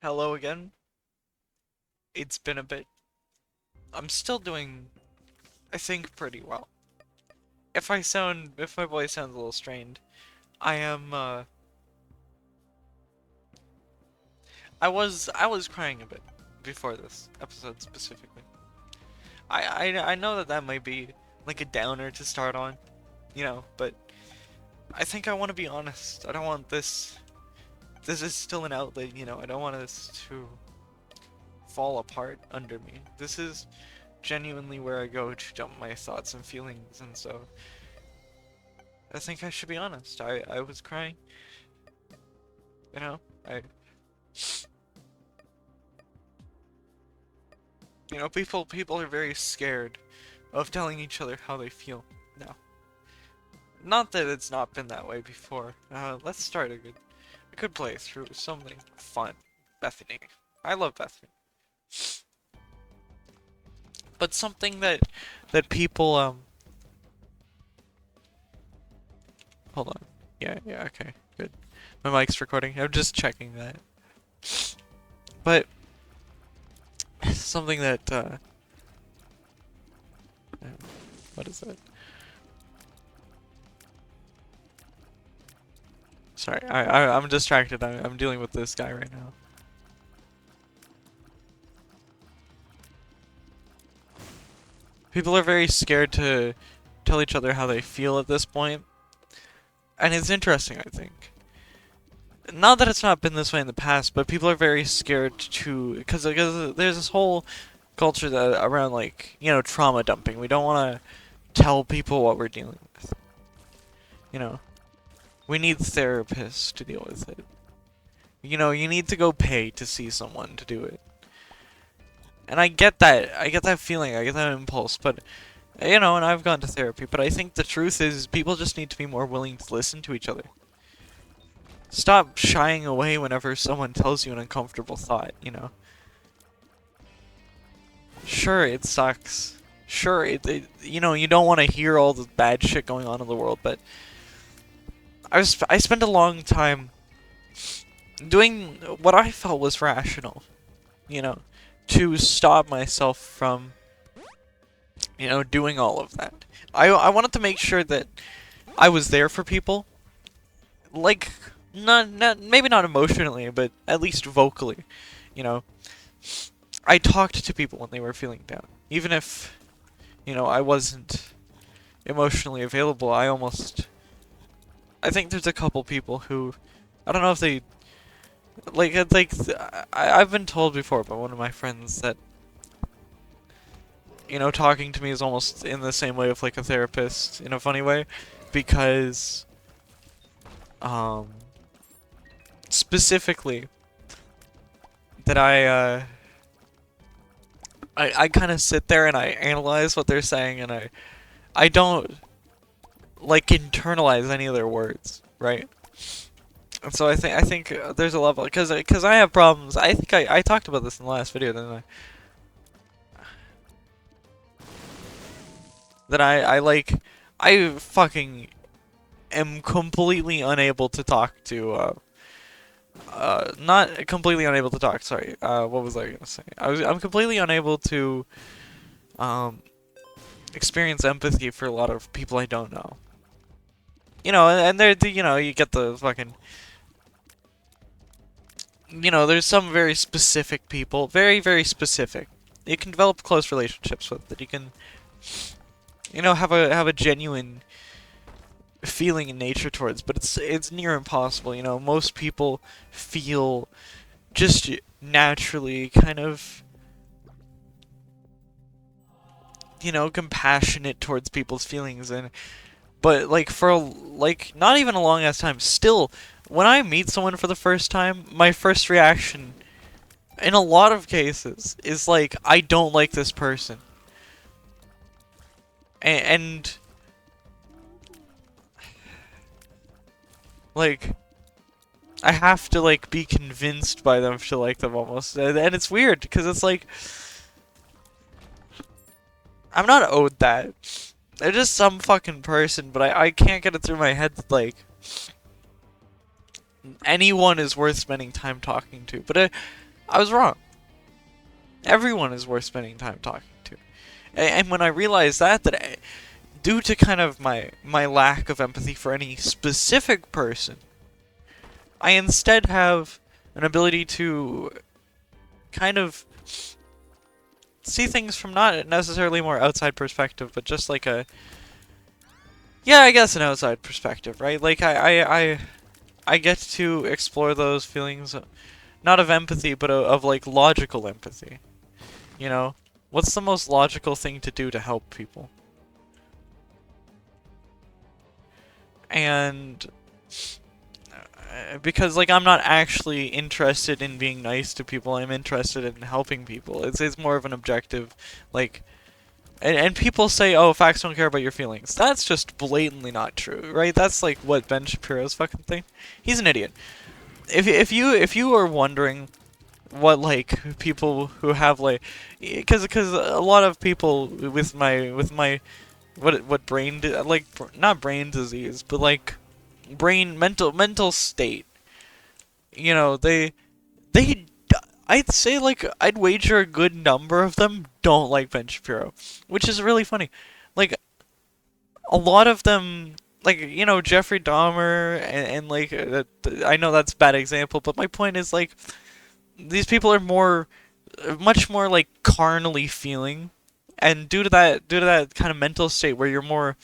Hello again. It's been a bit. I'm still doing, I think, pretty well. If my voice sounds a little strained, I am, I was crying a bit before this episode specifically. I know that might be like a downer to start on, but I think I want to be honest. I don't want this is still an outlet, I don't want this to fall apart under me. This is genuinely where I go to dump my thoughts and feelings, and so I think I should be honest. I was crying. You know, I people are very scared of telling each other how they feel now. Not that it's not been that way before. Let's start a good playthrough, something fun. Bethany. I love Bethany. But something that people hold on. Yeah, okay. Good. My mic's recording. I'm just checking that. But something that what is it? Sorry, I'm distracted. I'm dealing with this guy right now. People are very scared to tell each other how they feel at this point, and it's interesting, I think. Not that it's not been this way in the past, but people are very scared to, because there's this whole culture that around like trauma dumping. We don't want to tell people what we're dealing with. You know, we need therapists to deal with it. You need to go pay to see someone to do it. And I get that. I get that feeling. I get that impulse. But, and I've gone to therapy. But I think the truth is people just need to be more willing to listen to each other. Stop shying away whenever someone tells you an uncomfortable thought. Sure, it sucks. Sure, you don't want to hear all the bad shit going on in the world. But I spent a long time doing what I felt was rational. To stop myself from, doing all of that. I wanted to make sure that I was there for people. Like, maybe not emotionally, but at least vocally. I talked to people when they were feeling down. Even if, I wasn't emotionally available, I think there's a couple people who, I don't know if they I've been told before by one of my friends that talking to me is almost in the same way of like a therapist in a funny way, because specifically that I kind of sit there and I analyze what they're saying, and I don't like internalize any of their words, right? And so I think there's a level, because I have problems. I think I talked about this in the last video, didn't I? That I fucking am completely unable to talk to not completely unable to talk, sorry. What was I gonna say? I'm completely unable to experience empathy for a lot of people I don't know. And they're you get the fucking there's some very specific people, very, very specific. You can develop close relationships with, that you can, have a genuine feeling in nature towards, but it's near impossible. Most people feel just naturally kind of, compassionate towards people's feelings, but like for like not even a long ass time, still, when I meet someone for the first time, my first reaction, in a lot of cases, is like, I don't like this person. And like, I have to like be convinced by them to like them almost, and it's weird because it's like, I'm not owed that. They're just some fucking person, but I can't get it through my head that like anyone is worth spending time talking to. But I was wrong. Everyone is worth spending time talking to. And when I realized that due to kind of my lack of empathy for any specific person, I instead have an ability to kind of see things from not necessarily a more outside perspective, but just like a, yeah, I guess an outside perspective, right? Like I get to explore those feelings, not of empathy, but of like logical empathy. You know, what's the most logical thing to do to help people? And because like I'm not actually interested in being nice to people, I'm interested in helping people. It's more of an objective, like, and people say, oh, facts don't care about your feelings. That's just blatantly not true, right? That's like what Ben Shapiro's fucking thing. He's an idiot. If you are wondering what like people who have like, because a lot of people with my what brain like not brain disease, but like brain mental state, you know, I'd say like I'd wager a good number of them don't like Ben Shapiro, which is really funny. Like a lot of them, like, you know, Jeffrey Dahmer and like I know that's a bad example, but my point is like these people are much more like carnally feeling, and due to that kind of mental state where you're more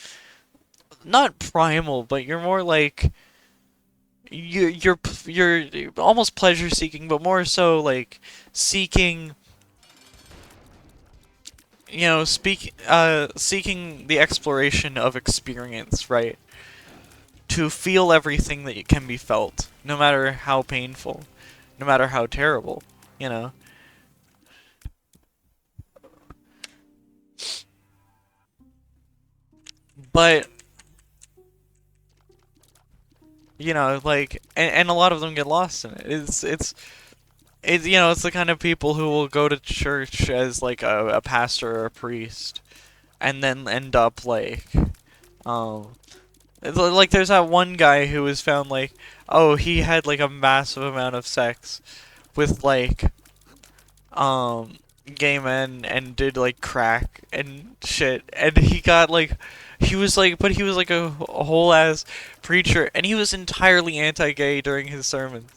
not primal, but you're more like you're almost pleasure seeking, but more so like seeking, you know, seeking the exploration of experience, right? To feel everything that can be felt, no matter how painful, no matter how terrible, you know. But you know, like, and a lot of them get lost in it. It's you know, it's the kind of people who will go to church as like a pastor or a priest, and then end up like, um, like there's that one guy who was found like, oh, he had like a massive amount of sex with like, gay men and did like crack and shit, and he got like, he was like, but he was like a whole ass preacher, and he was entirely anti-gay during his sermons,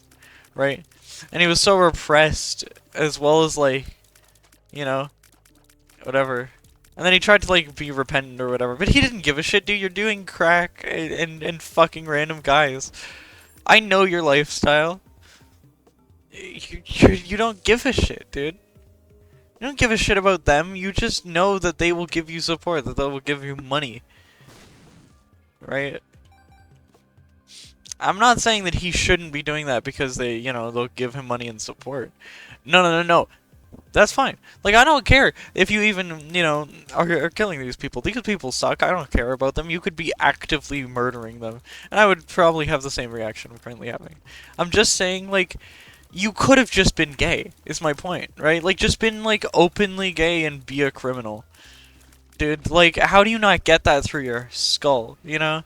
right? And he was so repressed, as well as like, you know, whatever. And then he tried to like be repentant or whatever, but he didn't give a shit, dude. You're doing crack and fucking random guys. I know your lifestyle. You don't give a shit, dude. You don't give a shit about them. You just know that they will give you support, that they will give you money, right? I'm not saying that he shouldn't be doing that because they, you know, they'll give him money and support. No. That's fine. Like, I don't care if you even, you know, are killing these people. These people suck. I don't care about them. You could be actively murdering them, and I would probably have the same reaction I'm currently having. I'm just saying, like, you could have just been gay, is my point, right? Like, just been, like, openly gay and be a criminal. Dude, like, how do you not get that through your skull, you know?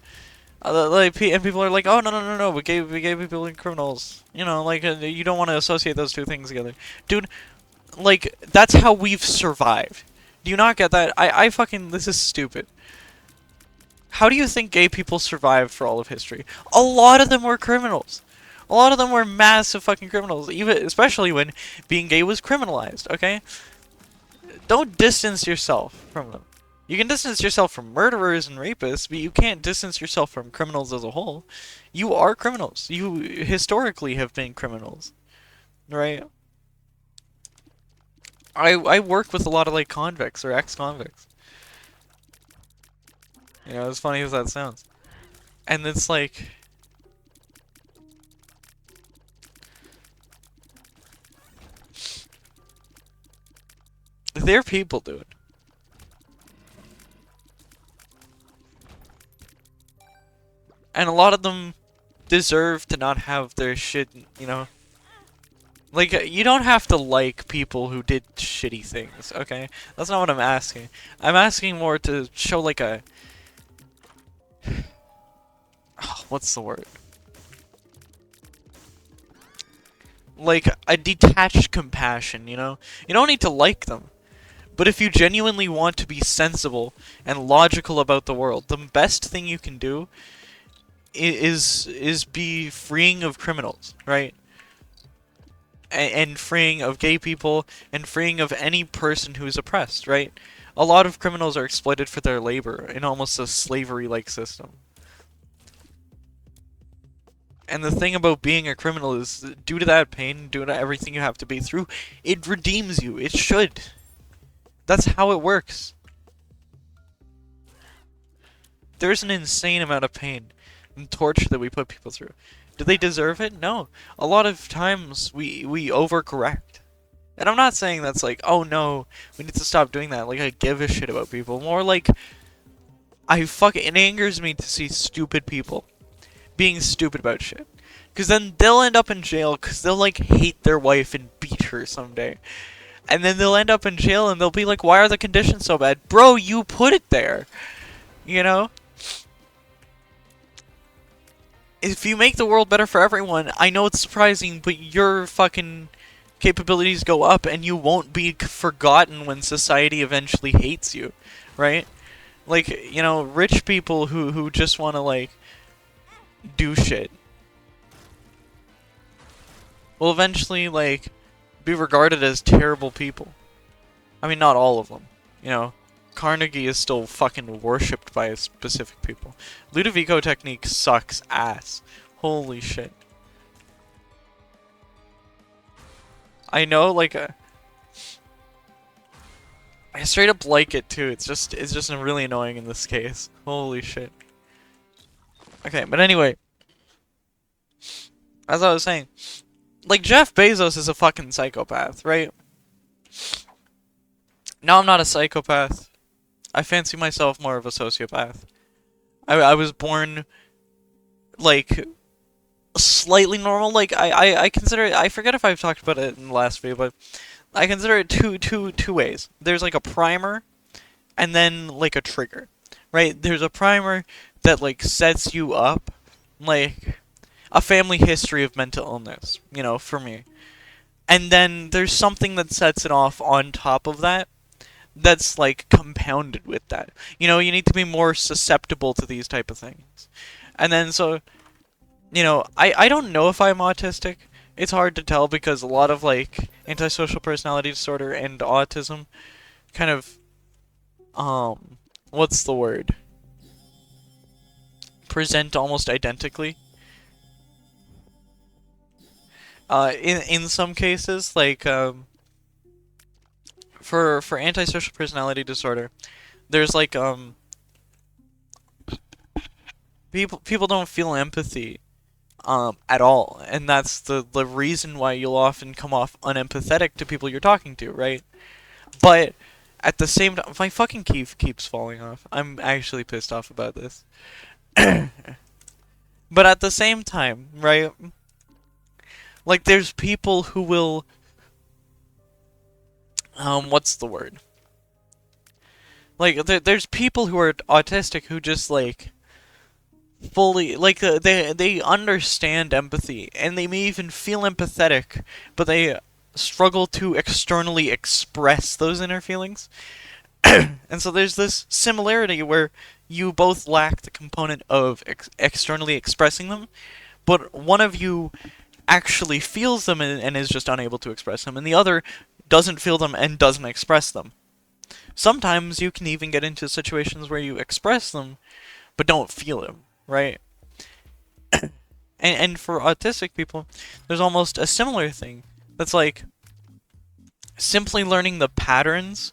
Like, and people are like, oh, no, we gay people and criminals. You know, like, you don't want to associate those two things together. Dude, like, that's how we've survived. Do you not get that? I fucking, this is stupid. How do you think gay people survived for all of history? A lot of them were criminals. A lot of them were massive fucking criminals, even especially when being gay was criminalized, okay? Don't distance yourself from them. You can distance yourself from murderers and rapists, but you can't distance yourself from criminals as a whole. You are criminals. You historically have been criminals, right? I work with a lot of like convicts or ex-convicts. You know, as funny as that sounds. And it's like, they're people, dude. And a lot of them deserve to not have their shit, you know. Like, you don't have to like people who did shitty things, okay? That's not what I'm asking. I'm asking more to show like a... Oh, what's the word? like a detached compassion, you know? You don't need to like them. But if you genuinely want to be sensible and logical about the world, the best thing you can do is be freeing of criminals, right? And freeing of gay people, and freeing of any person who is oppressed, right? A lot of criminals are exploited for their labor in almost a slavery-like system. And the thing about being a criminal is, due to that pain, due to everything you have to be through, it redeems you. It should. That's how it works. There's an insane amount of pain and torture that we put people through. Do they deserve it? No. A lot of times we overcorrect. And I'm not saying that's like, oh no, we need to stop doing that. Like, I give a shit about people. More like, it angers me to see stupid people being stupid about shit. Because then they'll end up in jail because they'll, like, hate their wife and beat her someday. And then they'll end up in jail and they'll be like, why are the conditions so bad? Bro, you put it there. You know? If you make the world better for everyone, I know it's surprising, but your fucking capabilities go up and you won't be forgotten when society eventually hates you. Right? Like, you know, rich people who just want to, like, do shit will eventually, like, be regarded as terrible people. I mean, not all of them. You know, Carnegie is still fucking worshipped by specific people. Ludovico technique sucks ass. Holy shit. I know, like, I straight up like it too. It's just really annoying in this case. Holy shit. Okay, but anyway, as I was saying, like, Jeff Bezos is a fucking psychopath, right? No, I'm not a psychopath. I fancy myself more of a sociopath. I was born, like, slightly normal. Like, I consider it, I forget if I've talked about it in the last video, but I consider it two ways. There's, like, a primer, and then, like, a trigger, right? There's a primer that, like, sets you up, like, a family history of mental illness, you know, for me. And then there's something that sets it off on top of that, that's, like, compounded with that. You know, you need to be more susceptible to these type of things. And then, so, you know, I don't know if I'm autistic. It's hard to tell because a lot of, like, antisocial personality disorder and autism kind of, what's the word? Present almost identically. In some cases, like, for antisocial personality disorder, there's, like, people don't feel empathy, at all, and that's the reason why you'll often come off unempathetic to people you're talking to, right? But at the same time, my fucking key keeps falling off. I'm actually pissed off about this. But at the same time, right? Like, there's people who will, what's the word? Like, there's people who are autistic who just, like, fully, like, they understand empathy, and they may even feel empathetic, but they struggle to externally express those inner feelings. And so there's this similarity where you both lack the component of externally expressing them, but one of you actually feels them and is just unable to express them, and the other doesn't feel them and doesn't express them. Sometimes you can even get into situations where you express them, but don't feel them, right? And for autistic people, there's almost a similar thing. That's like simply learning the patterns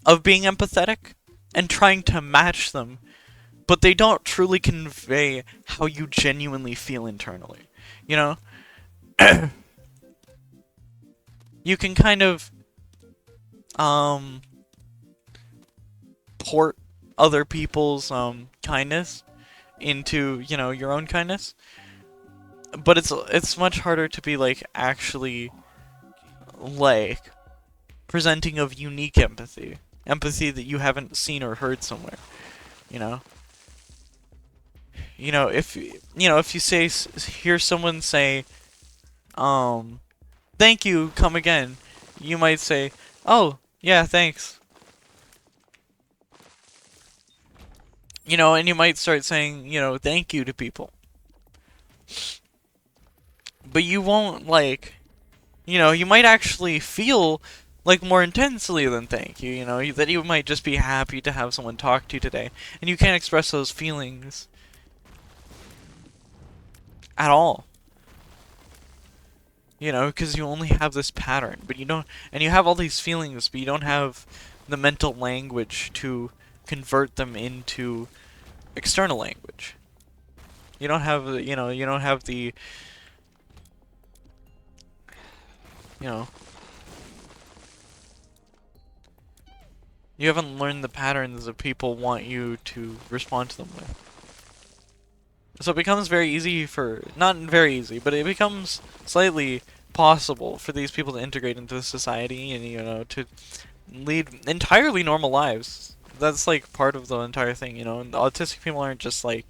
of being empathetic and trying to match them, but they don't truly convey how you genuinely feel internally. You know? You can kind of port other people's kindness into, you know, your own kindness, but it's much harder to be, like, actually, like, presenting of unique empathy that you haven't seen or heard somewhere, you know? You know, if you say, hear someone say, thank you, come again. You might say, oh, yeah, thanks. You know, and you might start saying, you know, thank you to people. But you won't, like, you know, you might actually feel, like, more intensely than thank you, you know, that you might just be happy to have someone talk to you today. And you can't express those feelings at all. You know, because you only have this pattern, but you don't, and you have all these feelings, but you don't have the mental language to convert them into external language. You don't have, you know, you don't have the, you know, you haven't learned the patterns that people want you to respond to them with. So it becomes very easy for, not very easy, but it becomes slightly possible for these people to integrate into society and, you know, to lead entirely normal lives. That's like part of the entire thing, you know, and autistic people aren't just like,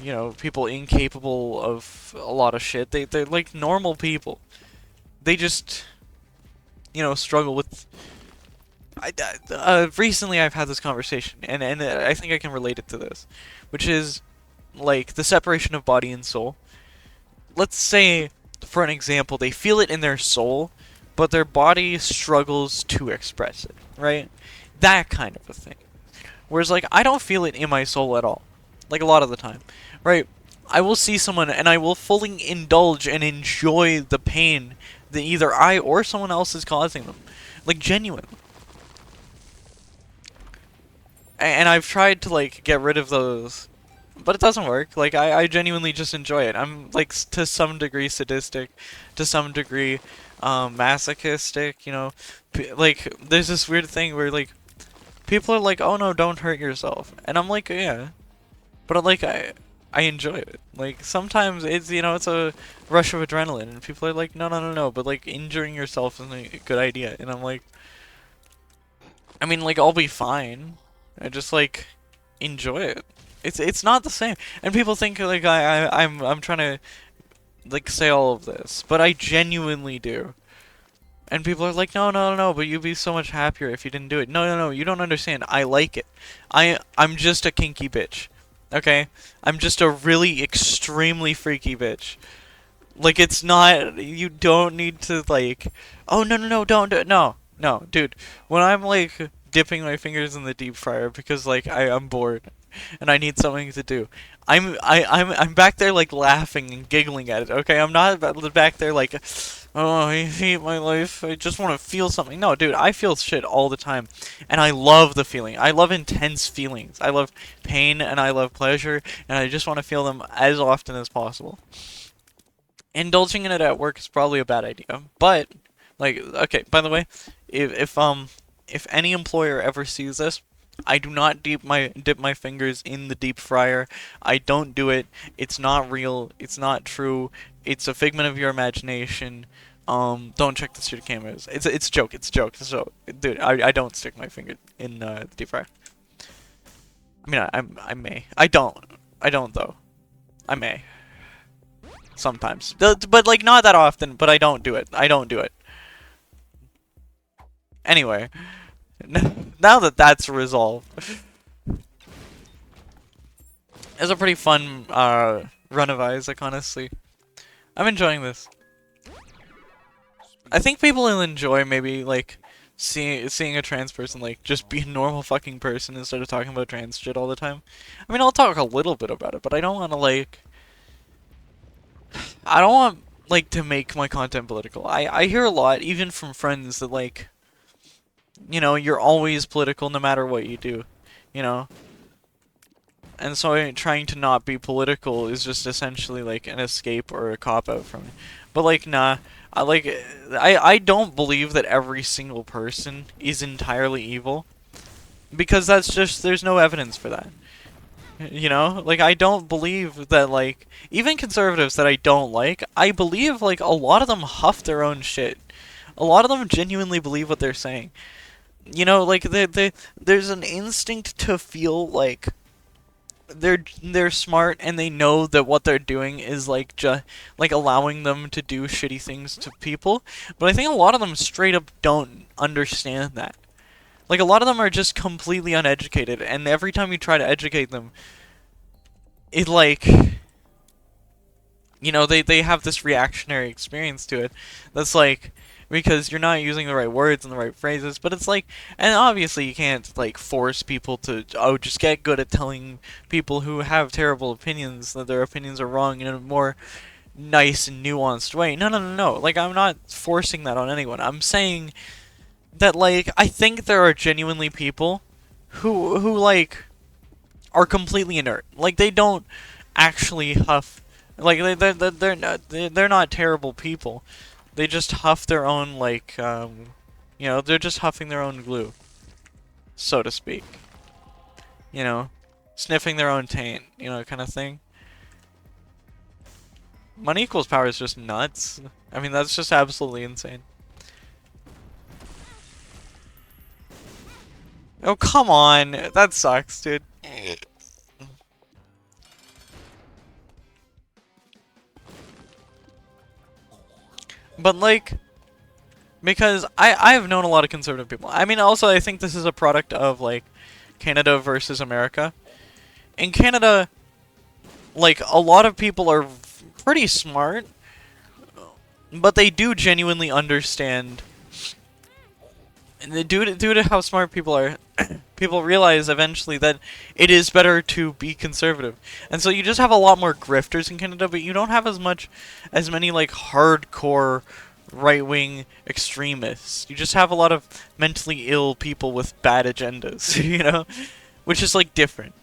you know, people incapable of a lot of shit. They're like normal people. They just, you know, struggle with. Recently I've had this conversation, and I think I can relate it to this, which is like the separation of body and soul. Let's say, for an example, they feel it in their soul, but their body struggles to express it, right? That kind of a thing. Whereas, like, I don't feel it in my soul at all. Like, a lot of the time. Right? I will see someone and I will fully indulge and enjoy the pain that either I or someone else is causing them. Like, genuinely. And I've tried to, like, get rid of those, but it doesn't work. Like, I genuinely just enjoy it. I'm, like, to some degree sadistic, to some degree masochistic, you know. Like, there's this weird thing where, like, people are like, oh no, don't hurt yourself. And I'm like, yeah. But, like, I enjoy it. Like, sometimes it's, you know, it's a rush of adrenaline. And people are like, no, no, no, no. But, like, injuring yourself is a good idea. And I'm like, I mean, like, I'll be fine. I just, like, enjoy it. It's not the same. And people think, like, I'm trying to, like, say all of this. But I genuinely do. And people are like, no, no, no, but you'd be so much happier if you didn't do it. No, no, no, you don't understand. I like it. I'm just a kinky bitch. Okay? I'm just a really extremely freaky bitch. Like, it's not, you don't need to, like, oh, no, no, no, don't do it. No, no, dude. When I'm, like, dipping my fingers in the deep fryer because, like, I'm bored and I need something to do, I'm back there, like, laughing and giggling at it, okay? I'm not back there, like, oh, I hate my life, I just want to feel something. No, dude, I feel shit all the time, and I love the feeling. I love intense feelings. I love pain, and I love pleasure, and I just want to feel them as often as possible. Indulging in it at work is probably a bad idea, but, like, okay, by the way, if any employer ever sees this, I do not dip my fingers in the deep fryer. I don't do it. It's not real. It's not true. It's a figment of your imagination. Don't check the security cameras. It's a joke. It's a joke. So, dude, I don't stick my finger in the deep fryer. I mean, I may. I don't though. I may. Sometimes. But like not that often. But I don't do it. I don't do it. Anyway. Now that that's resolved, it's a pretty fun run of Isaac, honestly. I'm enjoying this. I think people will enjoy maybe like seeing a trans person like just be a normal fucking person instead of talking about trans shit all the time. I mean, I'll talk a little bit about it, but I don't want to like. I don't want like to make my content political. I hear a lot, even from friends, that like, you know, you're always political no matter what you do, you know? And so trying to not be political is just essentially like an escape or a cop-out from it. But like, nah, I don't believe that every single person is entirely evil. Because that's just, there's no evidence for that. You know? Like, I don't believe that, like, even conservatives that I don't like, I believe, like, a lot of them huff their own shit. A lot of them genuinely believe what they're saying. You know, like, there's an instinct to feel like they're smart and they know that what they're doing is like like allowing them to do shitty things to people. But I think a lot of them straight up don't understand that. Like a lot of them are just completely uneducated, and every time you try to educate them, it like they have this reactionary experience to it that's like because you're not using the right words and the right phrases, but it's like, and obviously you can't like force people to just get good at telling people who have terrible opinions that their opinions are wrong in a more nice and nuanced way. No. Like I'm not forcing that on anyone. I'm saying that like I think there are genuinely people who like are completely inert. Like they don't actually huff. Like they're not terrible people. They just huff their own like they're just huffing their own glue, so to speak. You know, sniffing their own taint. Kind of thing. Money equals power is just nuts. I mean, that's just absolutely insane. Oh, come on. That sucks, dude. But, like, because I have known a lot of conservative people. I mean, also, I think this is a product of, like, Canada versus America. In Canada, like, a lot of people are pretty smart, but they do genuinely understand. And due to how smart people are, people realize eventually that it is better to be conservative. And so you just have a lot more grifters in Canada, but you don't have as many like hardcore right-wing extremists. You just have a lot of mentally ill people with bad agendas, which is like different.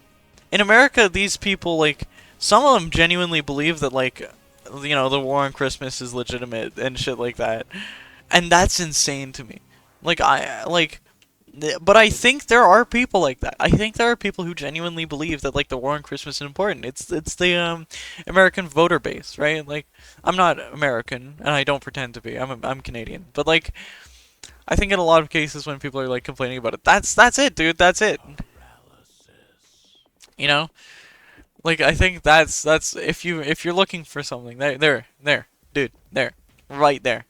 In America, these people like some of them genuinely believe that like the war on Christmas is legitimate and shit like that. And that's insane to me. But I think there are people like that. I think there are people who genuinely believe that like the war on Christmas is important. It's the American voter base, right? Like I'm not American and I don't pretend to be. I'm Canadian. But like I think in a lot of cases when people are like complaining about it, that's it, dude. That's it. Like I think that's if you're looking for something, there, dude, there, right there.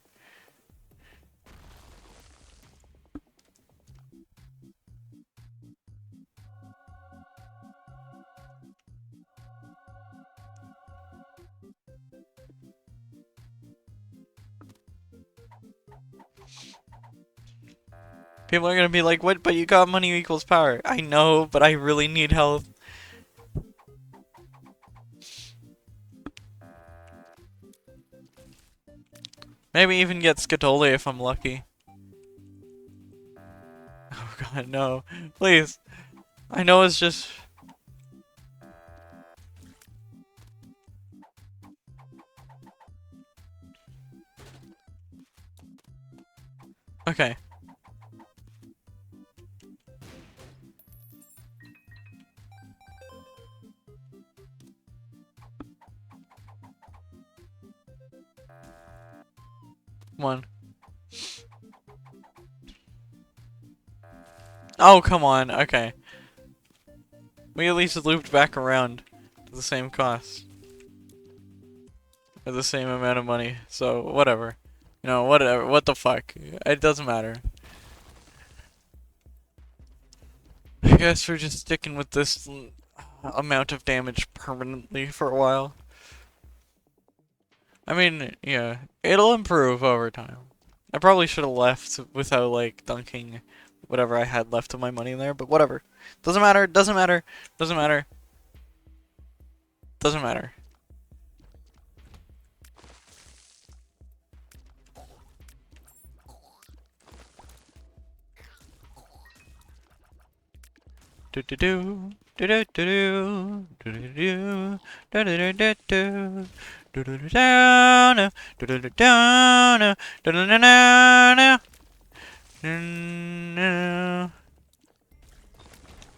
People are gonna be like, what, but you got money equals power. I know, but I really need health. Maybe even get Scatoli if I'm lucky. Oh god, no. Please. I know it's just... Okay. One. Oh, come on. Okay. We at least looped back around to the same cost. At the same amount of money. So, whatever. Whatever. What the fuck? It doesn't matter. I guess we're just sticking with this amount of damage permanently for a while. I mean, yeah, it'll improve over time. I probably should have left without, like, dunking whatever I had left of my money in there, but whatever. Doesn't matter, doesn't matter, doesn't matter. Doesn't matter. Do do do do do do do do do do do do do.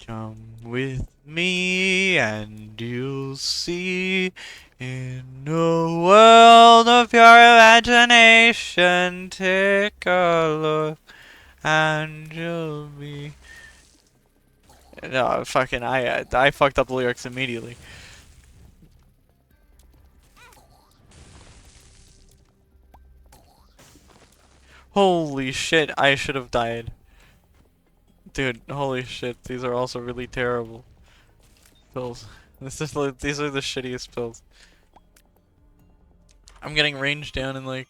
Come with me and you'll see in a world of pure imagination. Take a look and you'll be No, fucking, I fucked up the lyrics immediately. Holy shit, I should have died. Dude, holy shit, these are also really terrible pills. These are the shittiest pills. I'm getting range down in like...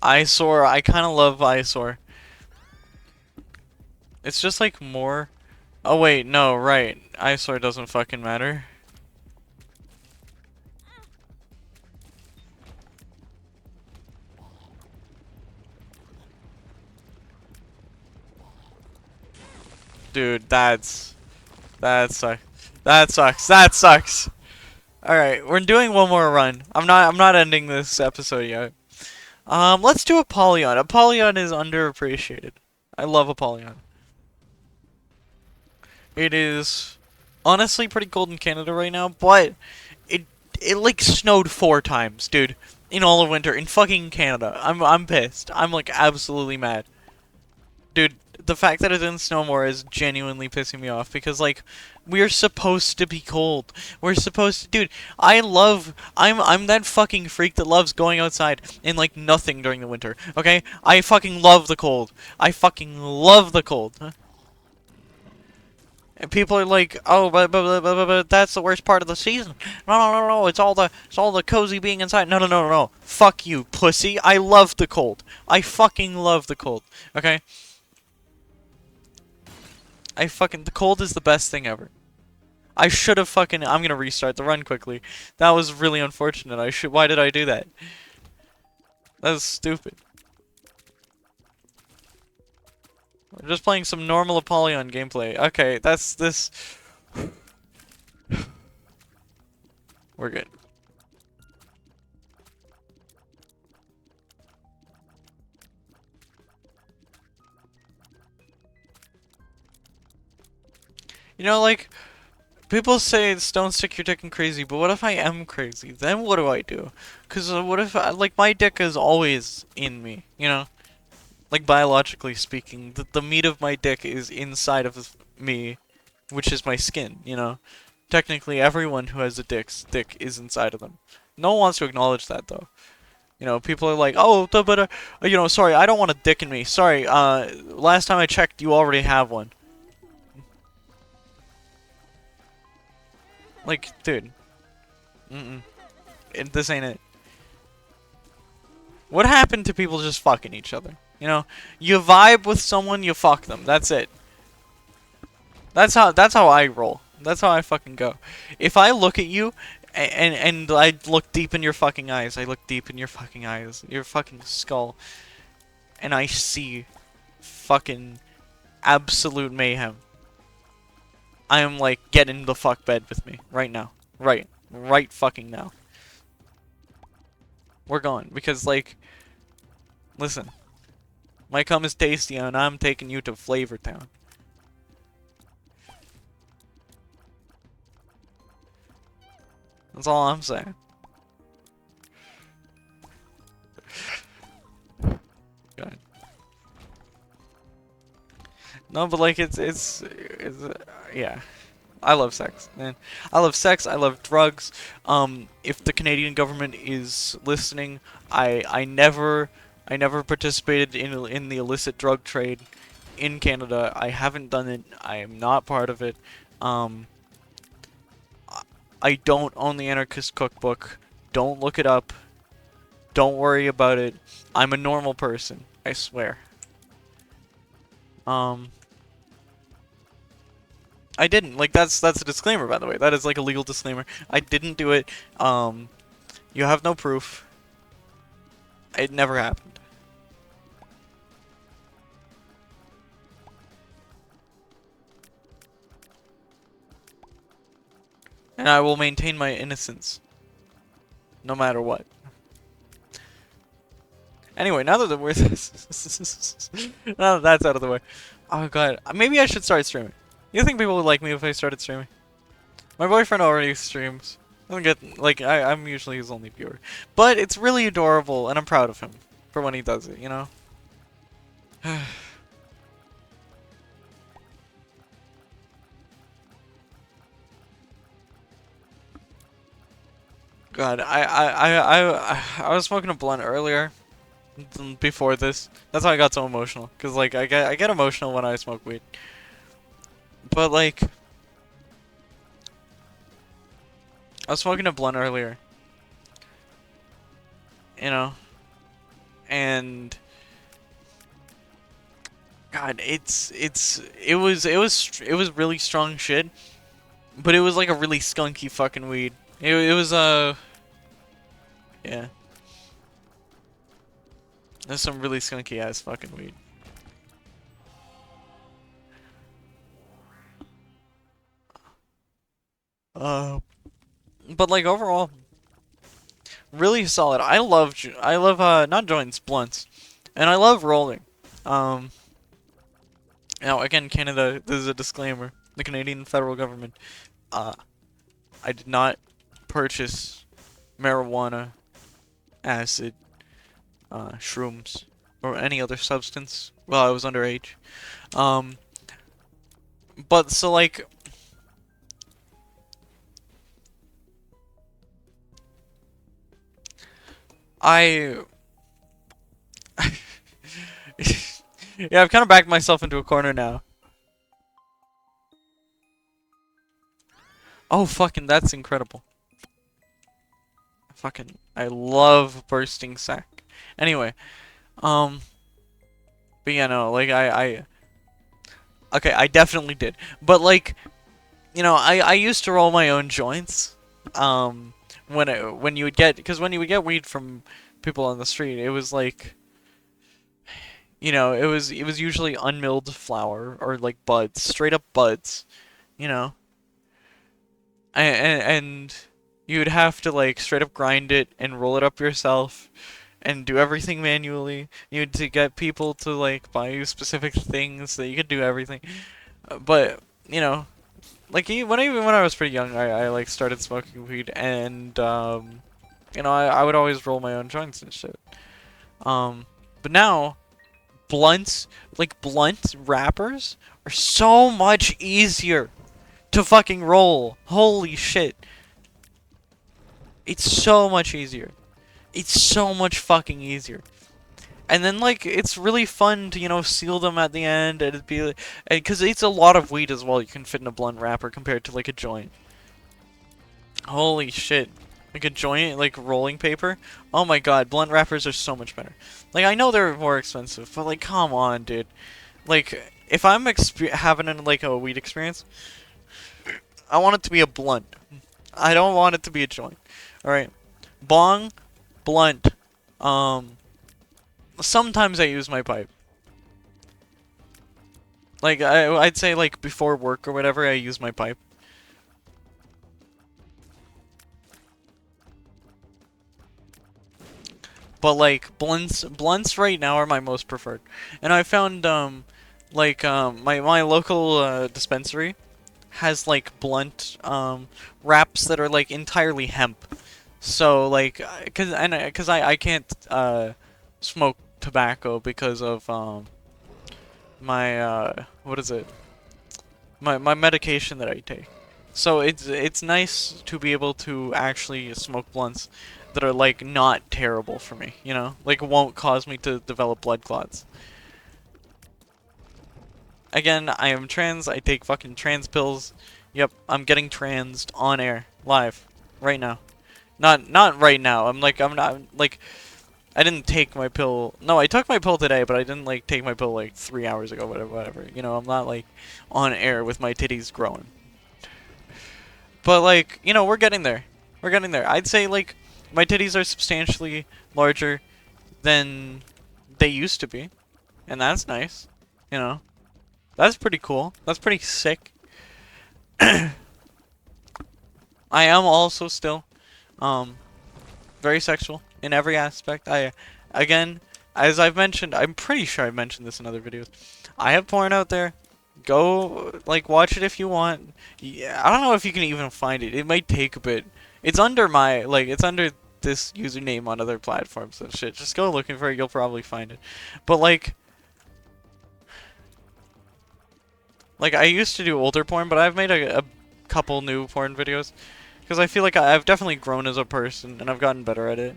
Eyesore, I kinda love Eyesore. It's just like more... Oh wait, no, right. Eyesore doesn't fucking matter. Dude, that sucks. That sucks. That sucks. Alright, we're doing one more run. I'm not ending this episode yet. Let's do Apollyon. Apollyon is underappreciated. I love Apollyon. It is honestly pretty cold in Canada right now, but it like snowed 4 times, dude, in all of winter in fucking Canada. I'm pissed. I'm like absolutely mad. Dude, the fact that it didn't snow more is genuinely pissing me off because like we're supposed to be cold. We're supposed to, dude. I'm that fucking freak that loves going outside in like nothing during the winter. Okay, I fucking love the cold. I fucking love the cold. And people are like, oh, but that's the worst part of the season. No, it's all the cozy being inside. No. Fuck you, pussy. I love the cold. I fucking love the cold. Okay. The cold is the best thing ever. I should have fucking, I'm gonna restart the run quickly. That was really unfortunate. Why did I do that? That was stupid. We're just playing some normal Apollyon gameplay. Okay, that's this. We're good. You know, like, people say don't stick your dick in crazy, but what if I am crazy? Then what do I do? Because what if, like, my dick is always in me, you know? Like, biologically speaking, the meat of my dick is inside of me, which is my skin, you know? Technically, everyone who has a dick is inside of them. No one wants to acknowledge that, though. You know, people are like, oh, but, you know, sorry, I don't want a dick in me. Sorry, last time I checked, you already have one. Like, dude. This ain't it. What happened to people just fucking each other? You know, you vibe with someone, you fuck them. That's it. That's how I roll. That's how I fucking go. If I look at you and I look deep in your fucking eyes, I look deep in your fucking eyes, your fucking skull, and I see fucking absolute mayhem. I am like, get in the fuck bed with me right now. Right fucking now. We're going because like, listen, my cum is tasty and I'm taking you to Flavor Town. That's all I'm saying. God. No, but like it's yeah. I love sex, man. I love sex. I love drugs. If the Canadian government is listening, I never participated in the illicit drug trade in Canada. I haven't done it. I am not part of it. I don't own the Anarchist Cookbook. Don't look it up. Don't worry about it. I'm a normal person. I swear. I didn't. Like, that's a disclaimer, by the way. That is, like, a legal disclaimer. I didn't do it. You have no proof. It never happened. And I will maintain my innocence. No matter what. Anyway, now that we're... now that that's out of the way. Oh, God. Maybe I should start streaming. You think people would like me if I started streaming? My boyfriend already streams. I don't get, like, I'm usually his only viewer. But it's really adorable, and I'm proud of him for when he does it, you know? God, I was smoking a blunt earlier before this. That's why I got so emotional. Cause like I get emotional when I smoke weed. But like I was smoking a blunt earlier, you know, and God, it was really strong shit, but it was like a really skunky fucking weed. It was yeah, there's some really skunky ass fucking weed. Uh, but like overall, really solid. I love not joints, blunts, and I love rolling. Um, Now again, Canada. This is a disclaimer. The Canadian federal government. Uh, I did not purchase marijuana, acid, shrooms, or any other substance while I was underage. Um, but so like, I, yeah, I've kind of backed myself into a corner now. Oh, fucking, that's incredible. Fucking, I love bursting sack. Anyway, um, but yeah, no, like okay, I definitely did, but like, you know, I used to roll my own joints. Um, when you would get, because when you would get weed from people on the street, it was like, you know, it was usually unmilled flower or like buds, straight up buds, you know, and you'd have to like straight up grind it and roll it up yourself and do everything manually. You'd to get people to like buy you specific things so you could do everything, but you know. Like even when I was pretty young, I like started smoking weed, and you know, I would always roll my own joints and shit. Um, but now blunts, like blunt wrappers, are so much easier to fucking roll. Holy shit, it's so much easier. It's so much fucking easier. And then like it's really fun to, you know, seal them at the end, and it'd be like, because it's a lot of weed as well. You can fit in a blunt wrapper compared to like a joint. Holy shit. Like a joint, like rolling paper? Oh my god, blunt wrappers are so much better. Like, I know they're more expensive, but like, come on, dude. Like, if I'm having like a weed experience, I want it to be a blunt. I don't want it to be a joint. Alright. Bong, blunt. Um, Sometimes I use my pipe. Like, I'd say like before work or whatever, I use my pipe. But like blunts right now are my most preferred. And I found my local dispensary has like blunt wraps that are like entirely hemp. So like cuz I can't smoke tobacco because of my what is it? My medication that I take. So it's nice to be able to actually smoke blunts that are like not terrible for me, you know? Like won't cause me to develop blood clots. Again, I am trans, I take fucking trans pills. Yep, I'm getting transed on air, live, right now. Not right now. I'm not like I didn't take my pill. No, I took my pill today, but I didn't like take my pill like 3 hours ago, whatever. You know, I'm not like on air with my titties growing. But like, you know, we're getting there. We're getting there. I'd say like my titties are substantially larger than they used to be, and that's nice. You know, that's pretty cool. That's pretty sick. I am also still um very sexual in every aspect. Again, as I've mentioned, I'm pretty sure I've mentioned this in other videos. I have porn out there. Go, like, watch it if you want. Yeah, I don't know if you can even find it. It might take a bit. It's under it's under this username on other platforms and shit. Just go looking for it, you'll probably find it. But, like I used to do older porn, but I've made a couple new porn videos. Because I feel like I've definitely grown as a person, and I've gotten better at it.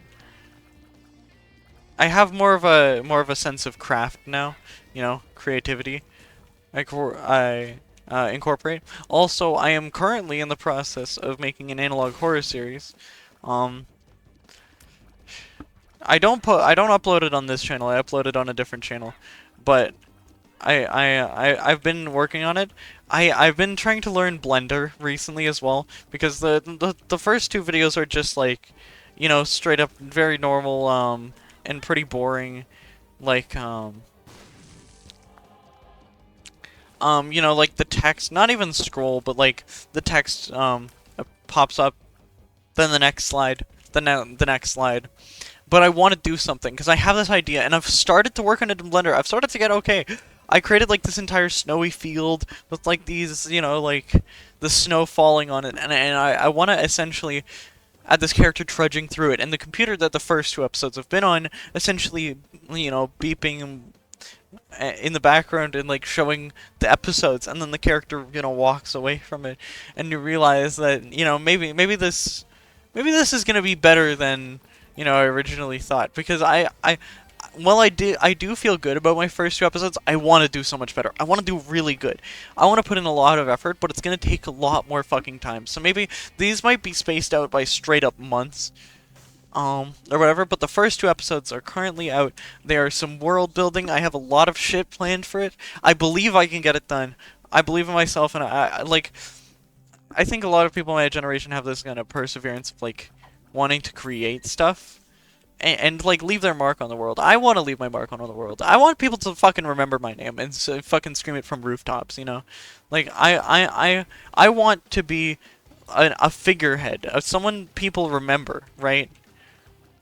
I have more of a sense of craft now, you know, creativity. I incorporate. Also, I am currently in the process of making an analog horror series. Um, I don't upload it on this channel. I upload it on a different channel, but I've been working on it. I've been trying to learn Blender recently as well, because the first two videos are just like, you know, straight up very normal and pretty boring, like you know, like the text, not even scroll, but like the text pops up, then the next slide, then the next slide. But I want to do something because I have this idea, and I've started to work on it in Blender. I've started to get okay. I created like this entire snowy field with like these, you know, like the snow falling on it, and I want to essentially add this character trudging through it, and the computer that the first two episodes have been on, essentially, you know, beeping in the background and like showing the episodes, and then the character, you know, walks away from it, and you realize that, you know, maybe this is gonna be better than, you know, I originally thought, because while I do feel good about my first two episodes, I want to do so much better. I want to do really good. I want to put in a lot of effort, but it's gonna take a lot more fucking time. So maybe these might be spaced out by straight up months. Or whatever, but the first two episodes are currently out. There are some world building. I have a lot of shit planned for it. I believe I can get it done. I believe in myself, and I think a lot of people in my generation have this kind of perseverance of, like, wanting to create stuff. And like, leave their mark on the world. I want to leave my mark on the world. I want people to fucking remember my name and fucking scream it from rooftops, you know? Like, I want to be a figurehead of someone people remember, right?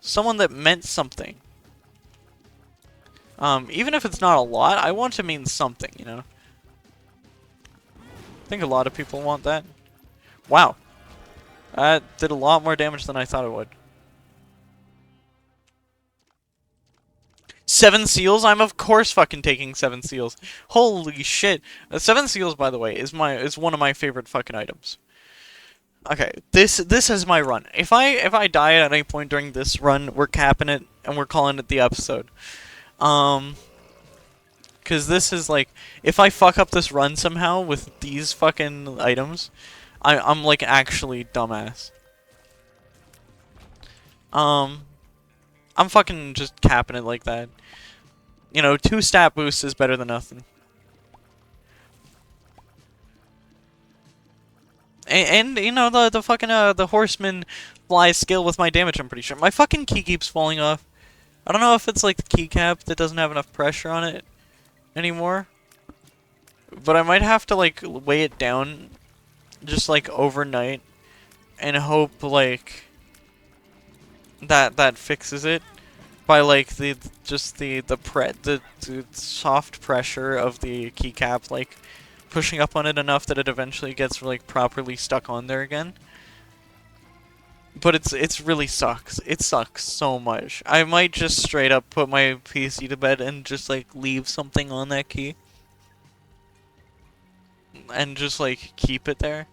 Someone that meant something. Even if it's not a lot, I want to mean something, you know? I think a lot of people want that. Wow. That did a lot more damage than I thought it would. 7 seals? I'm of course fucking taking 7 seals. Holy shit. 7 seals, by the way, is one of my favorite fucking items. Okay, this is my run. If I die at any point during this run, we're capping it and we're calling it the episode. Cause this is like, if I fuck up this run somehow with these fucking items, I'm like actually dumbass. I'm fucking just capping it like that. You know, 2 stat boosts is better than nothing. And you know, the fucking the horseman flies skill with my damage, I'm pretty sure. My fucking key keeps falling off. I don't know if it's like the keycap that doesn't have enough pressure on it anymore. But I might have to like weigh it down just like overnight and hope like that fixes it by like the soft pressure of the keycap like pushing up on it enough that it eventually gets like properly stuck on there again. But it's really sucks. It sucks so much. I might just straight up put my PC to bed and just like leave something on that key and just like keep it there.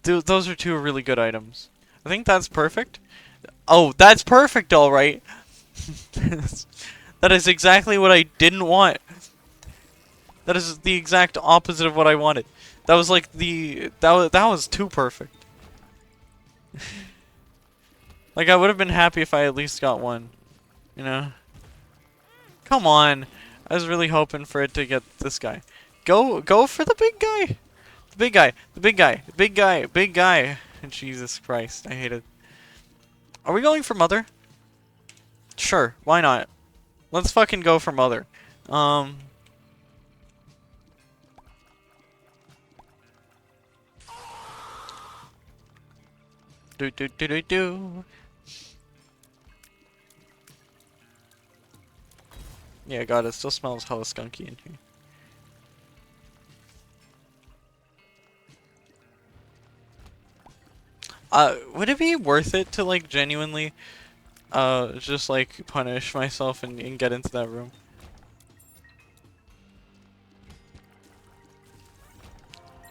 Dude, those are 2 really good items. I think that's perfect. Oh, that's perfect, alright. That is exactly what I didn't want. That is the exact opposite of what I wanted. That was like that was too perfect. Like, I would have been happy if I at least got one. You know? Come on. I was really hoping for it to get this guy. Go for the big guy. The big guy. The big guy. The big guy. Big guy. Jesus Christ. I hate it. Are we going for Mother? Sure. Why not? Let's fucking go for Mother. Do do do do do. Yeah, God, it still smells hella skunky in here. Would it be worth it to, like, genuinely, just, like, punish myself and get into that room?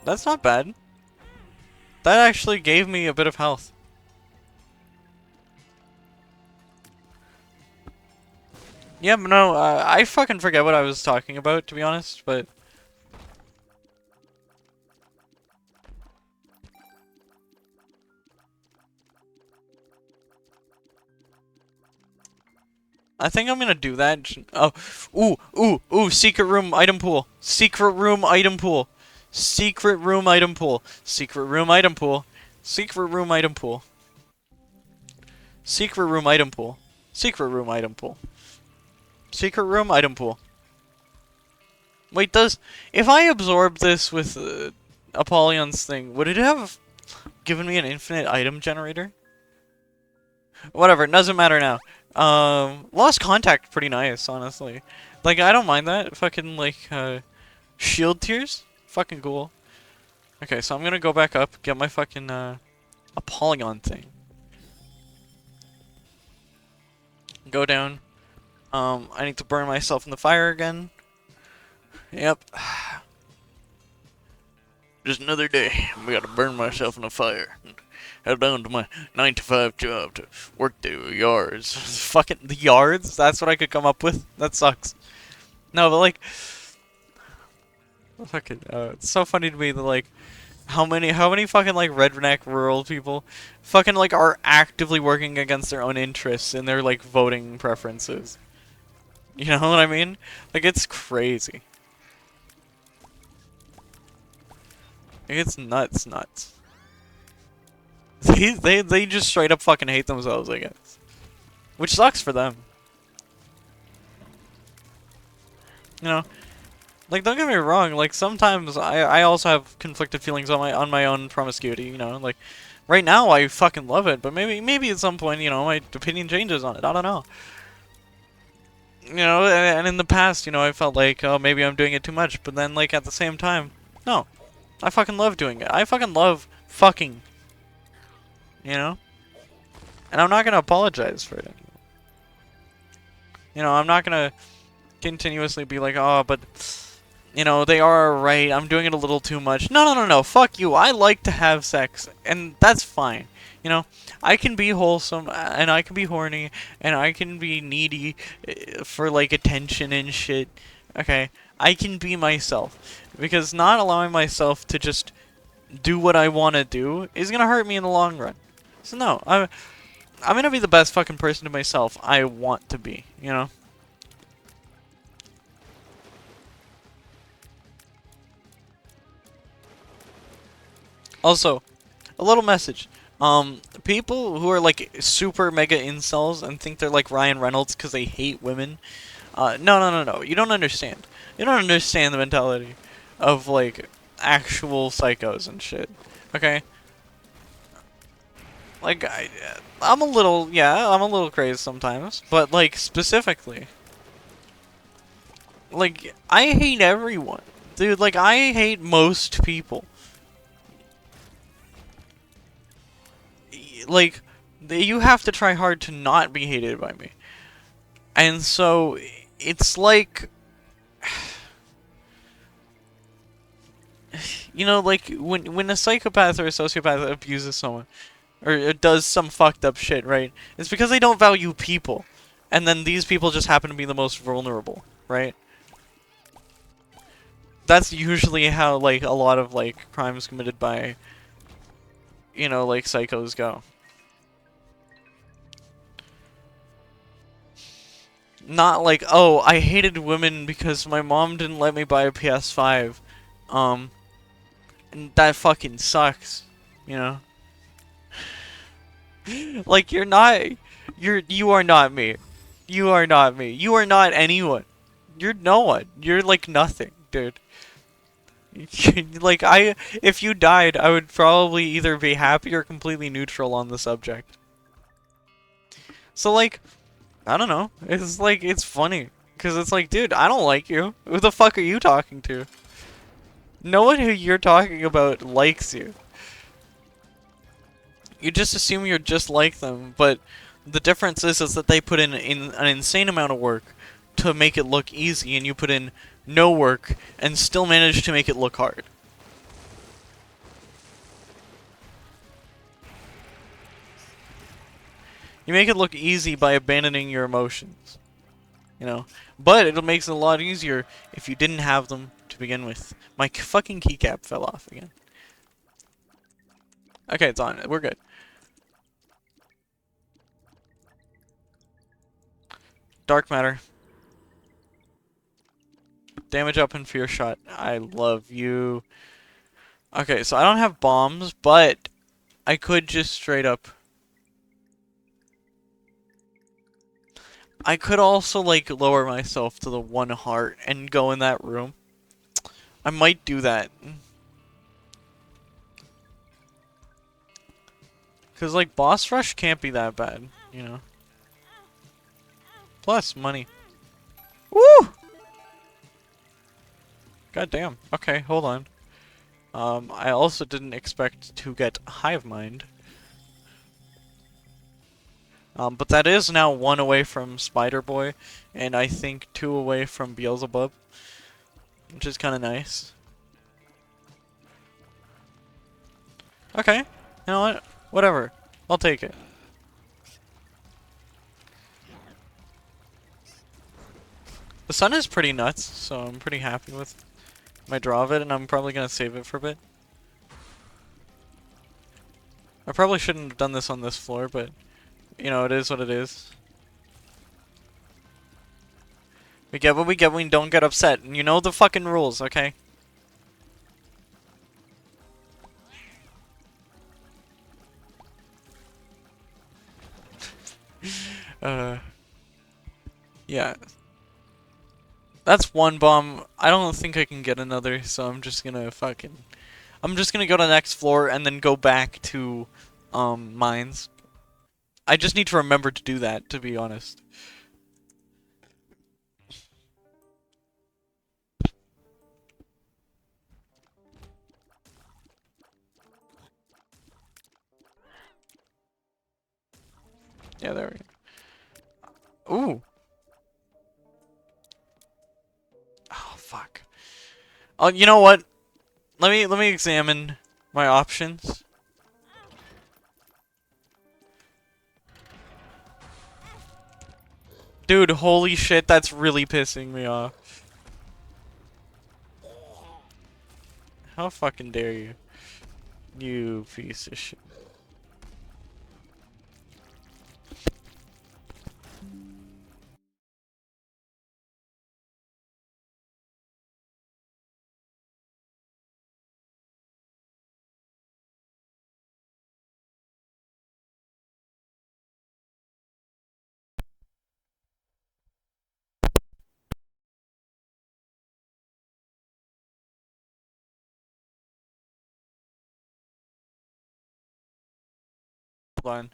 That's not bad. That actually gave me a bit of health. Yeah, but no, I fucking forget what I was talking about, to be honest, but... I think I'm gonna do that. Oh, ooh, secret room item pool. Secret room item pool. Secret room item pool. Secret room item pool. Secret room item pool. Secret room item pool. Secret room item pool. Secret room item pool. Wait, if I absorb this with Apollyon's thing, would it have given me an infinite item generator? Whatever, it doesn't matter now. Lost contact, pretty nice, honestly. Like, I don't mind that. Fucking, like, shield tiers? Fucking cool. Okay, so I'm gonna go back up, get my fucking, Apollyon thing. Go down. I need to burn myself in the fire again. Yep. Just another day. I gotta burn myself in the fire. Head down to my 9-to-5 job to work the yards. Fucking the yards? That's what I could come up with? That sucks. No, but like... Fucking, it's so funny to me that like... How many fucking like redneck rural people fucking like are actively working against their own interests in their like voting preferences. You know what I mean? Like, it's crazy. Like, it's nuts. They just straight up fucking hate themselves, I guess. Which sucks for them. You know? Like, don't get me wrong, like, sometimes I also have conflicted feelings on my own promiscuity, you know? Like, right now I fucking love it, but maybe at some point, you know, my opinion changes on it. I don't know. You know, and in the past, you know, I felt like, oh, maybe I'm doing it too much, but then, like, at the same time, no. I fucking love doing it. I fucking love fucking. You know? And I'm not gonna apologize for it anymore. You know, I'm not gonna continuously be like, oh, but, you know, they are right, I'm doing it a little too much. No, fuck you. I like to have sex, and that's fine. You know, I can be wholesome, and I can be horny, and I can be needy for, like, attention and shit. Okay? I can be myself. Because not allowing myself to just do what I want to do is gonna hurt me in the long run. So no, I'm gonna be the best fucking person to myself I want to be, you know? Also, a little message. People who are like super mega incels and think they're like Ryan Reynolds because they hate women. No. You don't understand. You don't understand the mentality of like actual psychos and shit. Okay? Like, I'm a little crazy sometimes, but like specifically. Like, I hate everyone. Dude, like, I hate most people. Like, you have to try hard to not be hated by me. And so, it's like... You know, like, when a psychopath or a sociopath abuses someone, or does some fucked up shit, right? It's because they don't value people. And then these people just happen to be the most vulnerable, right? That's usually how, like, a lot of, like, crimes committed by, you know, like, psychos go. Not like, oh, I hated women because my mom didn't let me buy a PS5. And that fucking sucks, you know? Like, you are not me. You are not me. You are not anyone. You're no one. You're like nothing, dude. Like, if you died, I would probably either be happy or completely neutral on the subject. So, like, I don't know. It's like, it's funny. Because it's like, dude, I don't like you. Who the fuck are you talking to? No one who you're talking about likes you. You just assume you're just like them, but the difference is that they put in an insane amount of work to make it look easy, and you put in no work and still manage to make it look hard. You make it look easy by abandoning your emotions. You know? But it makes it a lot easier if you didn't have them to begin with. My fucking keycap fell off again. Okay, it's on. We're good. Dark matter. Damage up and fear shot. I love you. Okay, so I don't have bombs, but I could just straight up... I could also, like, lower myself to the 1 heart and go in that room. I might do that. Because, like, boss rush can't be that bad, you know? Plus, money. Woo! God damn. Okay, hold on. I also didn't expect to get Hive Mind. But that is now 1 away from Spider Boy, and I think 2 away from Beelzebub, which is kind of nice. Okay, you know what? Whatever. I'll take it. The sun is pretty nuts, so I'm pretty happy with my draw of it, and I'm probably going to save it for a bit. I probably shouldn't have done this on this floor, but, you know, it is what it is. We get what we get, we don't get upset, and you know the fucking rules, okay? Yeah. That's 1 bomb. I don't think I can get another, so I'm just gonna fucking... I'm just gonna go to the next floor and then go back to, mines. I just need to remember to do that, to be honest. Yeah, there we go. Ooh. Oh, fuck. Oh, you know what? Let me examine my options. Dude, holy shit, that's really pissing me off. How fucking dare you? You piece of shit. Hold on.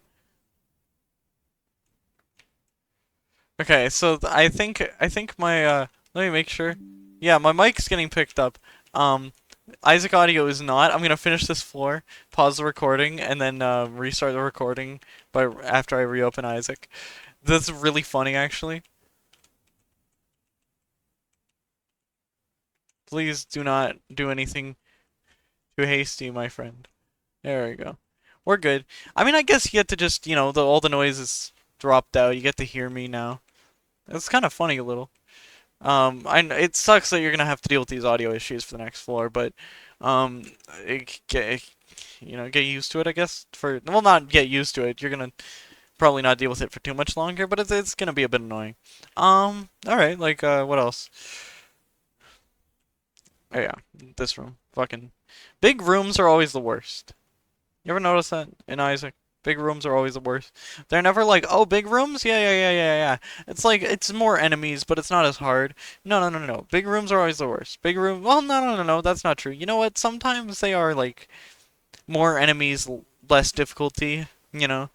Okay, so I think my let me make sure. Yeah, my mic's getting picked up. Um Isaac audio is not. I'm gonna finish this floor, pause the recording, and then restart the recording after I reopen Isaac. That's really funny, actually. Please do not do anything too hasty, my friend. There we go. We're good. I mean, I guess you get to just, you know, all the noise is dropped out. You get to hear me now. It's kind of funny a little. It sucks that you're gonna have to deal with these audio issues for the next floor, but um, you know, get used to it, I guess. Well, not get used to it. You're gonna probably not deal with it for too much longer, but it's gonna be a bit annoying. All right, like what else? Oh yeah, this room. Fucking big rooms are always the worst. You ever notice that in Isaac? Big rooms are always the worst. They're never like, oh, big rooms? Yeah, yeah, yeah, yeah, yeah. It's like, it's more enemies, but it's not as hard. No, no, no, no. Big rooms are always the worst. Big room, well, no, no, no, no, that's not true. You know what? Sometimes they are, like, more enemies, less difficulty, you know?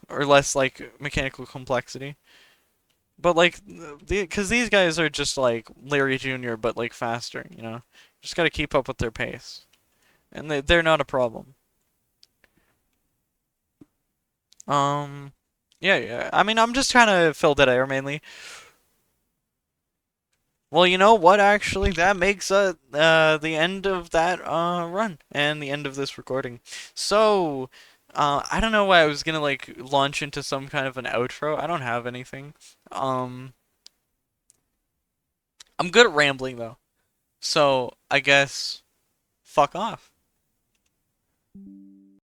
Or less, like, mechanical complexity. But, like, because these guys are just, like, Larry Jr., but, like, faster, you know? Just gotta keep up with their pace. And they're not a problem. Um, yeah, yeah. I mean, I'm just trying to fill dead air mainly. Well, you know what? Actually, that makes the end of that run and the end of this recording. So, I don't know why I was gonna like launch into some kind of an outro. I don't have anything. Um, I'm good at rambling though, so I guess fuck off.